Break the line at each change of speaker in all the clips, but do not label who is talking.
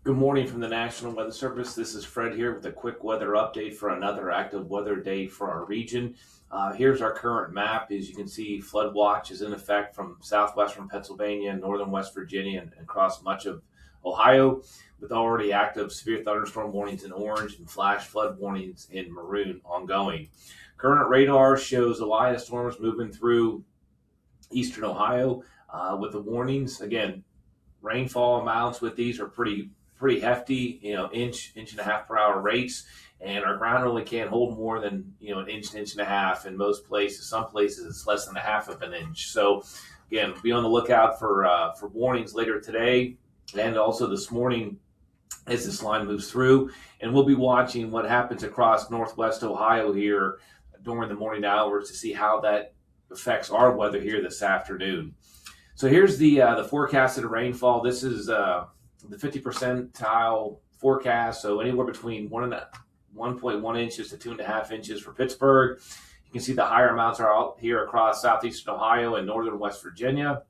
Good morning from the National Weather Service. This is Fred here with a quick weather update for another active weather day for our region. Here's our current map. As you can see, flood watch is in effect from southwestern Pennsylvania, northern West Virginia, and across much of Ohio, with already active severe thunderstorm warnings in orange and flash flood warnings in maroon ongoing. Current radar shows a line of storms moving through eastern Ohio with the warnings. Again, rainfall amounts with these are pretty hefty, inch and a half per hour rates, and our ground really can't hold more than an inch and a half in most places. Some places it's less than a half of an inch. So again, be on the lookout for warnings later today and also this morning as this line moves through, and we'll be watching what happens across northwest Ohio here during the morning hours to see how that affects our weather here this afternoon. So here's the forecasted rainfall. This is the 50 percentile forecast, so anywhere between 1.1 inches to 2.5 inches for Pittsburgh. You can see the higher amounts are out here across southeastern Ohio and northern West Virginia,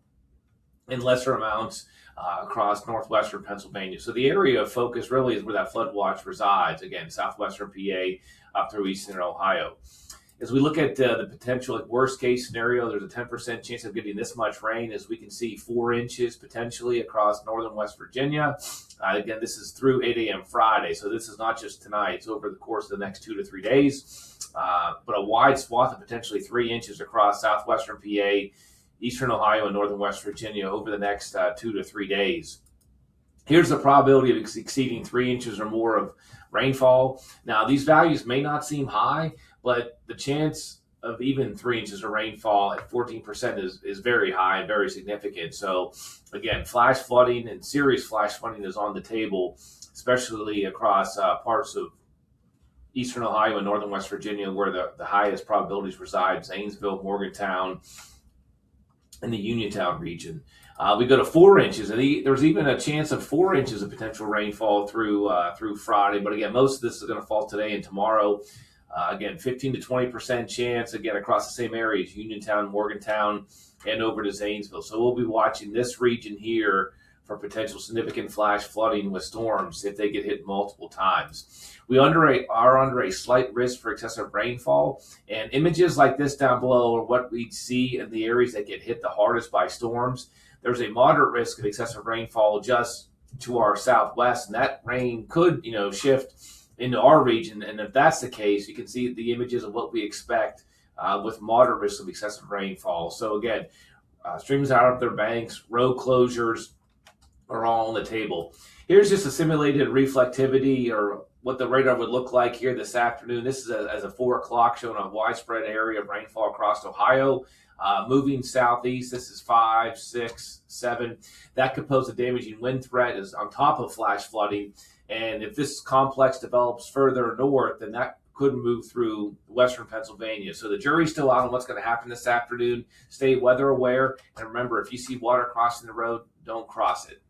and lesser amounts across northwestern Pennsylvania. So the area of focus really is where that flood watch resides. Again, southwestern PA up through eastern Ohio. As we look at the potential worst case scenario, there's a 10% chance of getting this much rain, as we can see 4 inches potentially across northern West Virginia. Again, this is through 8 a.m. Friday, so this is not just tonight. It's over the course of the next 2 to 3 days, but a wide swath of potentially 3 inches across southwestern PA, eastern Ohio, and northern West Virginia over the next 2 to 3 days. Here's the probability of exceeding 3 inches or more of rainfall. Now, these values may not seem high, but the chance of even 3 inches of rainfall at 14% is very high and very significant. So again, flash flooding and serious flash flooding is on the table, especially across parts of eastern Ohio and northern West Virginia, where the highest probabilities reside: Zanesville, Morgantown, and the Uniontown region. We go to 4 inches, and there's even a chance of 4 inches of potential rainfall through Friday. But again, most of this is going to fall today and tomorrow. Again, 15 to 20% chance, again, across the same areas: Uniontown, Morgantown, and over to Zanesville. So we'll be watching this region here for potential significant flash flooding with storms if they get hit multiple times. We are under a slight risk for excessive rainfall, and images like this down below are what we see in the areas that get hit the hardest by storms. There's a moderate risk of excessive rainfall just to our southwest, and that rain could, shift into our region. And if that's the case, you can see the images of what we expect with moderate risk of excessive rainfall. So again, streams out of their banks, road closures are all on the table. Here's just a simulated reflectivity, or what the radar would look like here this afternoon. This is as a 4 o'clock, showing a widespread area of rainfall across Ohio. Moving southeast, this is 5, 6, 7. That could pose a damaging wind threat is on top of flash flooding. And if this complex develops further north, then that could move through western Pennsylvania. So the jury's still out on what's going to happen this afternoon. Stay weather aware. And remember, if you see water crossing the road, don't cross it.